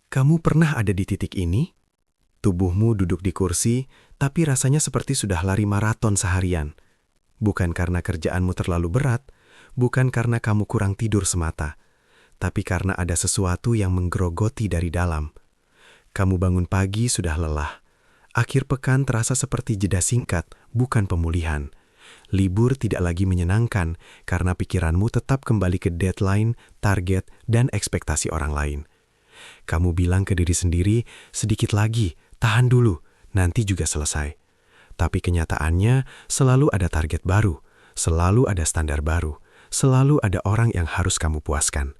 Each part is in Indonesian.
Kamu pernah ada di titik ini? Tubuhmu duduk di kursi, tapi rasanya seperti sudah lari maraton seharian. Bukan karena kerjaanmu terlalu berat, bukan karena kamu kurang tidur semata, tapi karena ada sesuatu yang menggerogoti dari dalam. Kamu bangun pagi sudah lelah. Akhir pekan terasa seperti jeda singkat, bukan pemulihan. Libur tidak lagi menyenangkan karena pikiranmu tetap kembali ke deadline, target, dan ekspektasi orang lain. Kamu bilang ke diri sendiri, sedikit lagi, tahan dulu, nanti juga selesai. Tapi kenyataannya selalu ada target baru, selalu ada standar baru, selalu ada orang yang harus kamu puaskan.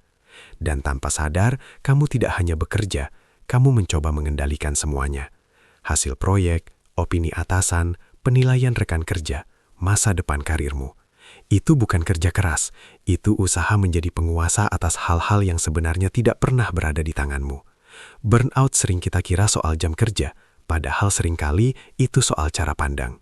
Dan tanpa sadar, kamu tidak hanya bekerja, kamu mencoba mengendalikan semuanya. Hasil proyek, opini atasan, penilaian rekan kerja, masa depan karirmu. Itu bukan kerja keras, itu usaha menjadi penguasa atas hal-hal yang sebenarnya tidak pernah berada di tanganmu. Burnout sering kita kira soal jam kerja, padahal seringkali itu soal cara pandang.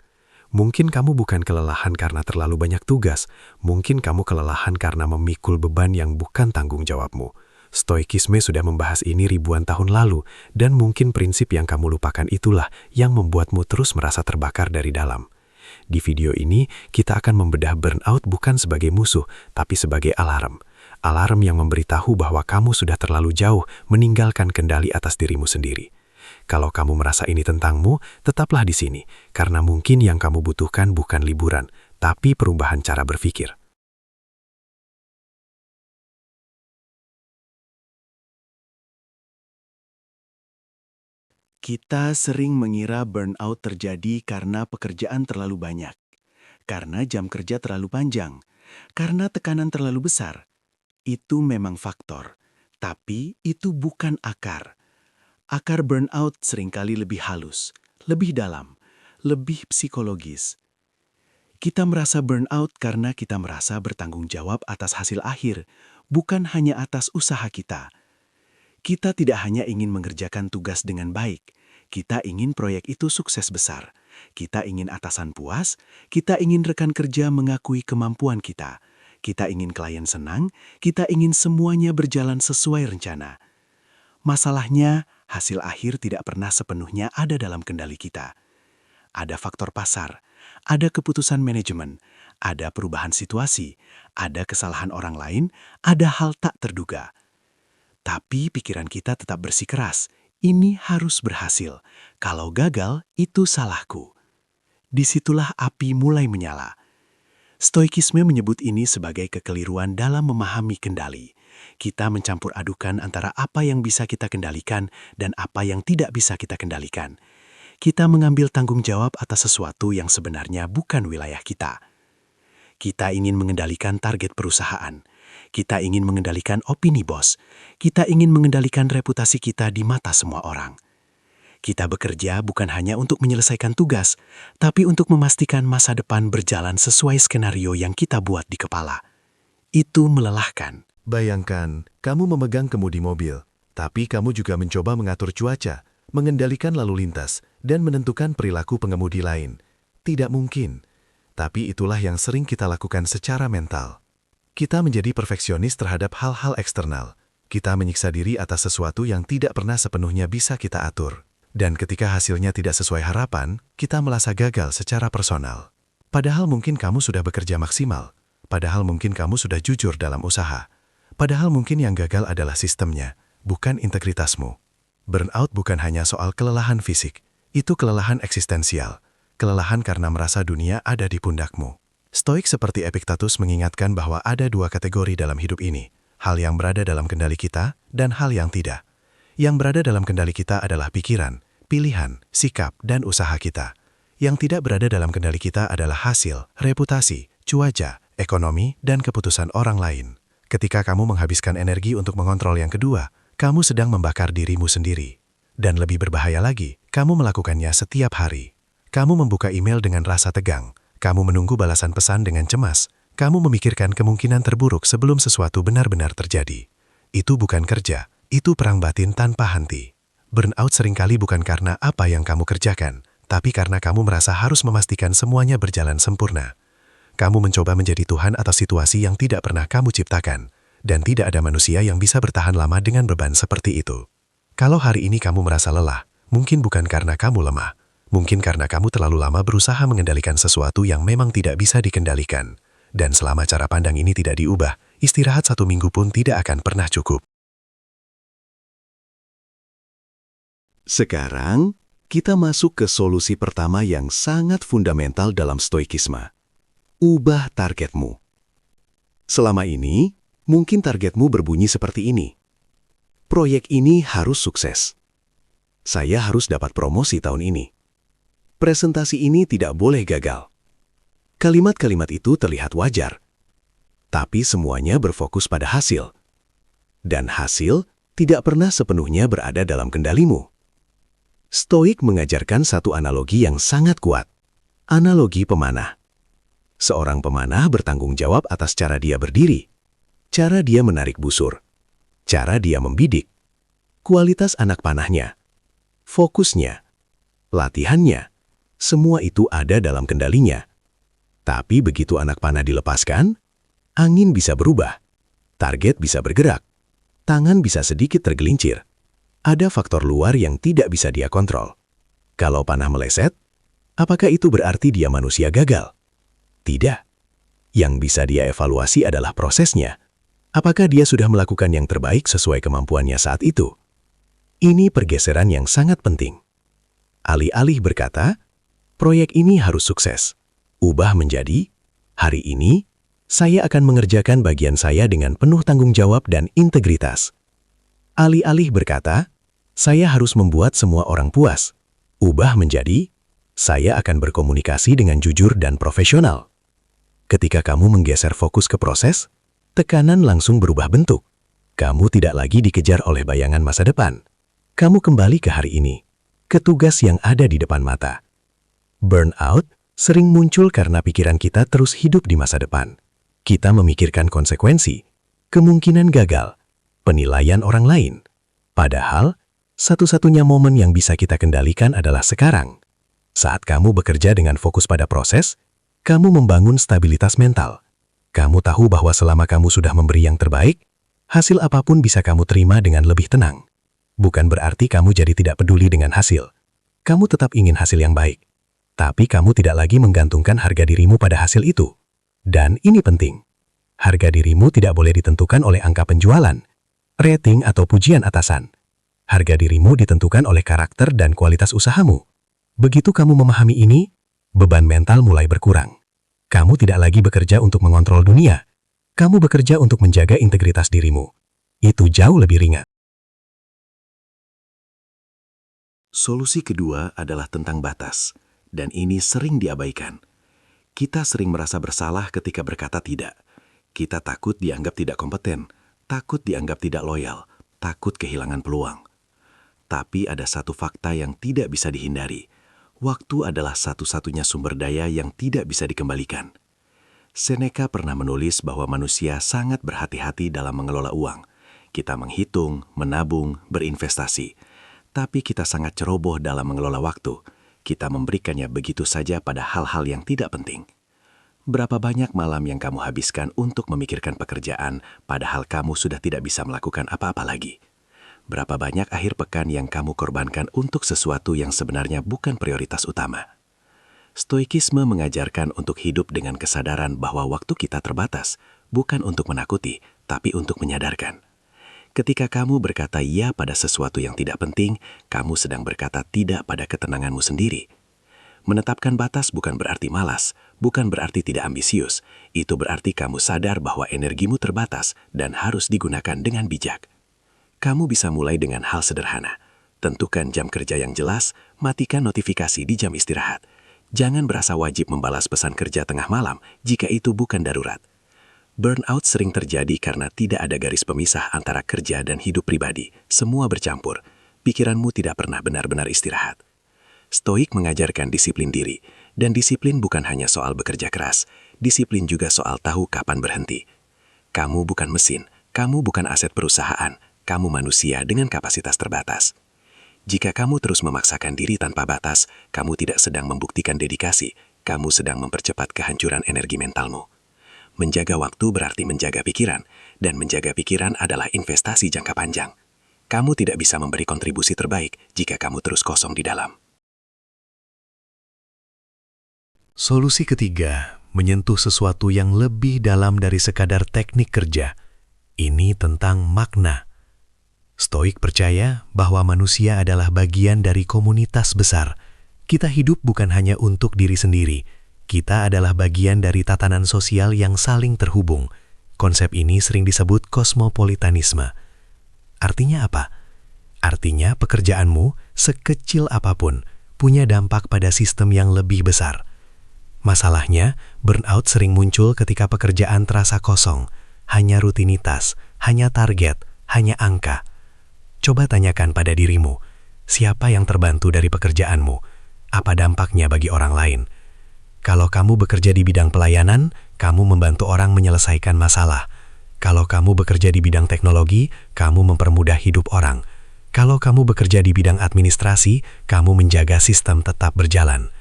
Mungkin kamu bukan kelelahan karena terlalu banyak tugas, mungkin kamu kelelahan karena memikul beban yang bukan tanggung jawabmu. Stoikisme sudah membahas ini ribuan tahun lalu, dan mungkin prinsip yang kamu lupakan itulah yang membuatmu terus merasa terbakar dari dalam. Di video ini, kita akan membedah burnout bukan sebagai musuh, tapi sebagai alarm. Alarm yang memberitahu bahwa kamu sudah terlalu jauh meninggalkan kendali atas dirimu sendiri. Kalau kamu merasa ini tentangmu, tetaplah di sini, karena mungkin yang kamu butuhkan bukan liburan, tapi perubahan cara berpikir. Kita sering mengira burnout terjadi karena pekerjaan terlalu banyak, karena jam kerja terlalu panjang, karena tekanan terlalu besar. Itu memang faktor, tapi itu bukan akar. Akar burnout seringkali lebih halus, lebih dalam, lebih psikologis. Kita merasa burnout karena kita merasa bertanggung jawab atas hasil akhir, bukan hanya atas usaha kita. Kita tidak hanya ingin mengerjakan tugas dengan baik, kita ingin proyek itu sukses besar. Kita ingin atasan puas, kita ingin rekan kerja mengakui kemampuan kita. Kita ingin klien senang, kita ingin semuanya berjalan sesuai rencana. Masalahnya, hasil akhir tidak pernah sepenuhnya ada dalam kendali kita. Ada faktor pasar, ada keputusan manajemen, ada perubahan situasi, ada kesalahan orang lain, ada hal tak terduga. Tapi pikiran kita tetap bersikeras, ini harus berhasil. Kalau gagal, itu salahku. Disitulah api mulai menyala. Stoikisme menyebut ini sebagai kekeliruan dalam memahami kendali. Kita mencampur adukan antara apa yang bisa kita kendalikan dan apa yang tidak bisa kita kendalikan. Kita mengambil tanggung jawab atas sesuatu yang sebenarnya bukan wilayah kita. Kita ingin mengendalikan target perusahaan. Kita ingin mengendalikan opini bos. Kita ingin mengendalikan reputasi kita di mata semua orang. Kita bekerja bukan hanya untuk menyelesaikan tugas, tapi untuk memastikan masa depan berjalan sesuai skenario yang kita buat di kepala. Itu melelahkan. Bayangkan, kamu memegang kemudi mobil, tapi kamu juga mencoba mengatur cuaca, mengendalikan lalu lintas, dan menentukan perilaku pengemudi lain. Tidak mungkin. Tapi itulah yang sering kita lakukan secara mental. Kita menjadi perfeksionis terhadap hal-hal eksternal. Kita menyiksa diri atas sesuatu yang tidak pernah sepenuhnya bisa kita atur. Dan ketika hasilnya tidak sesuai harapan, kita merasa gagal secara personal. Padahal mungkin kamu sudah bekerja maksimal. Padahal mungkin kamu sudah jujur dalam usaha. Padahal mungkin yang gagal adalah sistemnya, bukan integritasmu. Burnout bukan hanya soal kelelahan fisik. Itu kelelahan eksistensial. Kelelahan karena merasa dunia ada di pundakmu. Stoik seperti Epictetus mengingatkan bahwa ada dua kategori dalam hidup ini. Hal yang berada dalam kendali kita dan hal yang tidak. Yang berada dalam kendali kita adalah pikiran, pilihan, sikap, dan usaha kita. Yang tidak berada dalam kendali kita adalah hasil, reputasi, cuaca, ekonomi, dan keputusan orang lain. Ketika kamu menghabiskan energi untuk mengontrol yang kedua, kamu sedang membakar dirimu sendiri. Dan lebih berbahaya lagi, kamu melakukannya setiap hari. Kamu membuka email dengan rasa tegang. Kamu menunggu balasan pesan dengan cemas. Kamu memikirkan kemungkinan terburuk sebelum sesuatu benar-benar terjadi. Itu bukan kerja, itu perang batin tanpa henti. Burnout seringkali bukan karena apa yang kamu kerjakan, tapi karena kamu merasa harus memastikan semuanya berjalan sempurna. Kamu mencoba menjadi Tuhan atas situasi yang tidak pernah kamu ciptakan, dan tidak ada manusia yang bisa bertahan lama dengan beban seperti itu. Kalau hari ini kamu merasa lelah, mungkin bukan karena kamu lemah. Mungkin karena kamu terlalu lama berusaha mengendalikan sesuatu yang memang tidak bisa dikendalikan. Dan selama cara pandang ini tidak diubah, istirahat 1 minggu pun tidak akan pernah cukup. Sekarang, kita masuk ke solusi pertama yang sangat fundamental dalam stoikisme. Ubah targetmu. Selama ini, mungkin targetmu berbunyi seperti ini. Proyek ini harus sukses. Saya harus dapat promosi tahun ini. Presentasi ini tidak boleh gagal. Kalimat-kalimat itu terlihat wajar, tapi semuanya berfokus pada hasil. Dan hasil tidak pernah sepenuhnya berada dalam kendalimu. Stoik mengajarkan satu analogi yang sangat kuat. Analogi pemanah. Seorang pemanah bertanggung jawab atas cara dia berdiri, cara dia menarik busur, cara dia membidik, kualitas anak panahnya, fokusnya, latihannya, semua itu ada dalam kendalinya. Tapi begitu anak panah dilepaskan, angin bisa berubah, target bisa bergerak, tangan bisa sedikit tergelincir. Ada faktor luar yang tidak bisa dia kontrol. Kalau panah meleset, apakah itu berarti dia manusia gagal? Tidak. Yang bisa dia evaluasi adalah prosesnya. Apakah dia sudah melakukan yang terbaik sesuai kemampuannya saat itu? Ini pergeseran yang sangat penting. Alih-alih berkata, proyek ini harus sukses. Ubah menjadi, hari ini, saya akan mengerjakan bagian saya dengan penuh tanggung jawab dan integritas. Alih-alih berkata, saya harus membuat semua orang puas. Ubah menjadi, saya akan berkomunikasi dengan jujur dan profesional. Ketika kamu menggeser fokus ke proses, tekanan langsung berubah bentuk. Kamu tidak lagi dikejar oleh bayangan masa depan. Kamu kembali ke hari ini, ke tugas yang ada di depan mata. Burnout sering muncul karena pikiran kita terus hidup di masa depan. Kita memikirkan konsekuensi, kemungkinan gagal, penilaian orang lain. Padahal, satu-satunya momen yang bisa kita kendalikan adalah sekarang. Saat kamu bekerja dengan fokus pada proses, kamu membangun stabilitas mental. Kamu tahu bahwa selama kamu sudah memberi yang terbaik, hasil apapun bisa kamu terima dengan lebih tenang. Bukan berarti kamu jadi tidak peduli dengan hasil. Kamu tetap ingin hasil yang baik. Tapi kamu tidak lagi menggantungkan harga dirimu pada hasil itu. Dan ini penting. Harga dirimu tidak boleh ditentukan oleh angka penjualan, rating atau pujian atasan. Harga dirimu ditentukan oleh karakter dan kualitas usahamu. Begitu kamu memahami ini, beban mental mulai berkurang. Kamu tidak lagi bekerja untuk mengontrol dunia. Kamu bekerja untuk menjaga integritas dirimu. Itu jauh lebih ringan. Solusi kedua adalah tentang batas, dan ini sering diabaikan. Kita sering merasa bersalah ketika berkata tidak. Kita takut dianggap tidak kompeten, takut dianggap tidak loyal, takut kehilangan peluang. Tapi ada satu fakta yang tidak bisa dihindari. Waktu adalah satu-satunya sumber daya yang tidak bisa dikembalikan. Seneca pernah menulis bahwa manusia sangat berhati-hati dalam mengelola uang. Kita menghitung, menabung, berinvestasi. Tapi kita sangat ceroboh dalam mengelola waktu. Kita memberikannya begitu saja pada hal-hal yang tidak penting. Berapa banyak malam yang kamu habiskan untuk memikirkan pekerjaan, padahal kamu sudah tidak bisa melakukan apa-apa lagi? Berapa banyak akhir pekan yang kamu korbankan untuk sesuatu yang sebenarnya bukan prioritas utama? Stoikisme mengajarkan untuk hidup dengan kesadaran bahwa waktu kita terbatas, bukan untuk menakuti, tapi untuk menyadarkan. Ketika kamu berkata ya pada sesuatu yang tidak penting, kamu sedang berkata tidak pada ketenanganmu sendiri. Menetapkan batas bukan berarti malas, bukan berarti tidak ambisius. Itu berarti kamu sadar bahwa energimu terbatas dan harus digunakan dengan bijak. Kamu bisa mulai dengan hal sederhana. Tentukan jam kerja yang jelas, matikan notifikasi di jam istirahat. Jangan berasa wajib membalas pesan kerja tengah malam jika itu bukan darurat. Burnout sering terjadi karena tidak ada garis pemisah antara kerja dan hidup pribadi. Semua bercampur. Pikiranmu tidak pernah benar-benar istirahat. Stoik mengajarkan disiplin diri, dan disiplin bukan hanya soal bekerja keras, disiplin juga soal tahu kapan berhenti. Kamu bukan mesin, kamu bukan aset perusahaan, kamu manusia dengan kapasitas terbatas. Jika kamu terus memaksakan diri tanpa batas, kamu tidak sedang membuktikan dedikasi, kamu sedang mempercepat kehancuran energi mentalmu. Menjaga waktu berarti menjaga pikiran, dan menjaga pikiran adalah investasi jangka panjang. Kamu tidak bisa memberi kontribusi terbaik jika kamu terus kosong di dalam. Solusi ketiga, menyentuh sesuatu yang lebih dalam dari sekadar teknik kerja. Ini tentang makna. Stoik percaya bahwa manusia adalah bagian dari komunitas besar. Kita hidup bukan hanya untuk diri sendiri. Kita adalah bagian dari tatanan sosial yang saling terhubung. Konsep ini sering disebut kosmopolitanisme. Artinya apa? Artinya pekerjaanmu, sekecil apapun, punya dampak pada sistem yang lebih besar. Masalahnya, burnout sering muncul ketika pekerjaan terasa kosong, hanya rutinitas, hanya target, hanya angka. Coba tanyakan pada dirimu, siapa yang terbantu dari pekerjaanmu? Apa dampaknya bagi orang lain? Kalau kamu bekerja di bidang pelayanan, kamu membantu orang menyelesaikan masalah. Kalau kamu bekerja di bidang teknologi, kamu mempermudah hidup orang. Kalau kamu bekerja di bidang administrasi, kamu menjaga sistem tetap berjalan.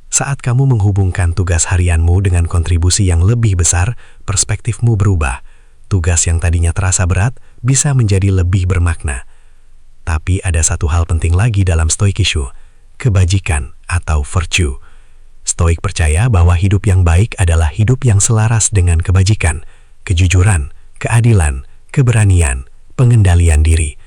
Saat kamu menghubungkan tugas harianmu dengan kontribusi yang lebih besar, perspektifmu berubah. Tugas yang tadinya terasa berat bisa menjadi lebih bermakna. Tapi ada satu hal penting lagi dalam stoikisme, kebajikan atau virtue. Stoik percaya bahwa hidup yang baik adalah hidup yang selaras dengan kebajikan, kejujuran, keadilan, keberanian, pengendalian diri.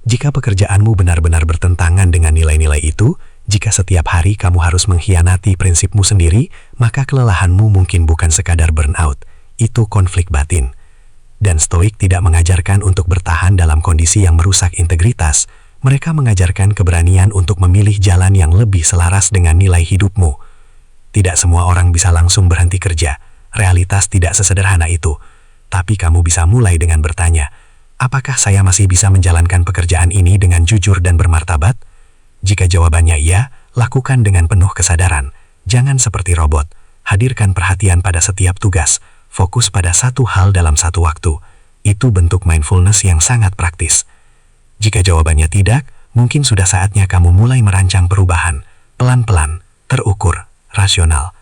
Jika pekerjaanmu benar-benar bertentangan dengan nilai-nilai itu, jika setiap hari kamu harus mengkhianati prinsipmu sendiri, maka kelelahanmu mungkin bukan sekadar burnout, itu konflik batin. Dan Stoik tidak mengajarkan untuk bertahan dalam kondisi yang merusak integritas. Mereka mengajarkan keberanian untuk memilih jalan yang lebih selaras dengan nilai hidupmu. Tidak semua orang bisa langsung berhenti kerja. Realitas tidak sesederhana itu. Tapi kamu bisa mulai dengan bertanya, apakah saya masih bisa menjalankan pekerjaan ini dengan jujur dan bermartabat? Jika jawabannya iya, lakukan dengan penuh kesadaran. Jangan seperti robot. Hadirkan perhatian pada setiap tugas. Fokus pada satu hal dalam satu waktu. Itu bentuk mindfulness yang sangat praktis. Jika jawabannya tidak, mungkin sudah saatnya kamu mulai merancang perubahan. Pelan-pelan, terukur, rasional.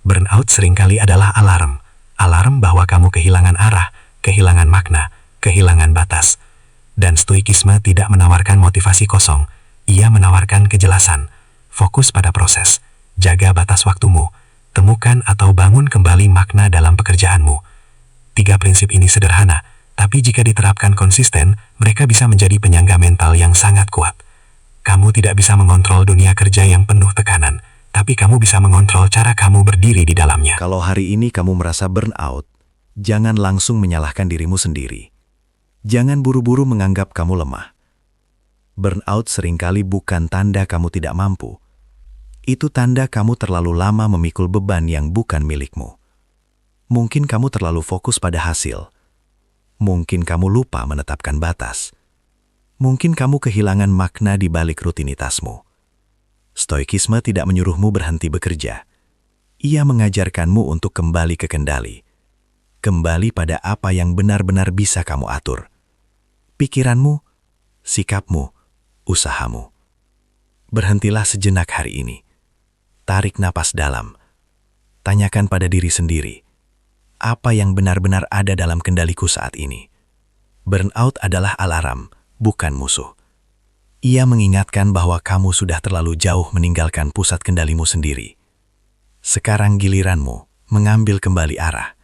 Burnout seringkali adalah alarm. Alarm bahwa kamu kehilangan arah, kehilangan makna, kehilangan batas. Dan stoikisme tidak menawarkan motivasi kosong. Ia menawarkan kejelasan. Fokus pada proses. Jaga batas waktumu. Temukan atau bangun kembali makna dalam pekerjaanmu. 3 prinsip ini sederhana, tapi jika diterapkan konsisten, mereka bisa menjadi penyangga mental yang sangat kuat. Kamu tidak bisa mengontrol dunia kerja yang penuh tekanan, tapi kamu bisa mengontrol cara kamu berdiri di dalamnya. Kalau hari ini kamu merasa burnout, jangan langsung menyalahkan dirimu sendiri. Jangan buru-buru menganggap kamu lemah. Burnout seringkali bukan tanda kamu tidak mampu. Itu tanda kamu terlalu lama memikul beban yang bukan milikmu. Mungkin kamu terlalu fokus pada hasil. Mungkin kamu lupa menetapkan batas. Mungkin kamu kehilangan makna di balik rutinitasmu. Stoikisme tidak menyuruhmu berhenti bekerja. Ia mengajarkanmu untuk kembali ke kendali. Kembali pada apa yang benar-benar bisa kamu atur. Pikiranmu, sikapmu, usahamu. Berhentilah sejenak hari ini. Tarik napas dalam. Tanyakan pada diri sendiri, apa yang benar-benar ada dalam kendaliku saat ini? Burnout adalah alarm, bukan musuh. Ia mengingatkan bahwa kamu sudah terlalu jauh meninggalkan pusat kendalimu sendiri. Sekarang giliranmu mengambil kembali arah.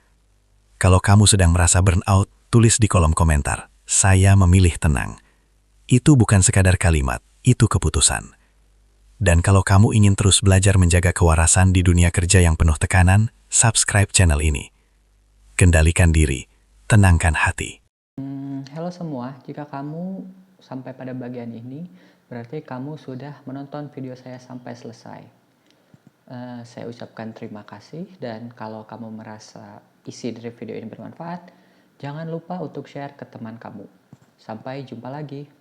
Kalau kamu sedang merasa burnout, tulis di kolom komentar, saya memilih tenang. Itu bukan sekadar kalimat, itu keputusan. Dan kalau kamu ingin terus belajar menjaga kewarasan di dunia kerja yang penuh tekanan, subscribe channel ini. Kendalikan diri, tenangkan hati. Halo semua, jika kamu sampai pada bagian ini, berarti kamu sudah menonton video saya sampai selesai. Saya ucapkan terima kasih, dan kalau kamu merasa isi dari video ini bermanfaat, jangan lupa untuk share ke teman kamu. Sampai jumpa lagi.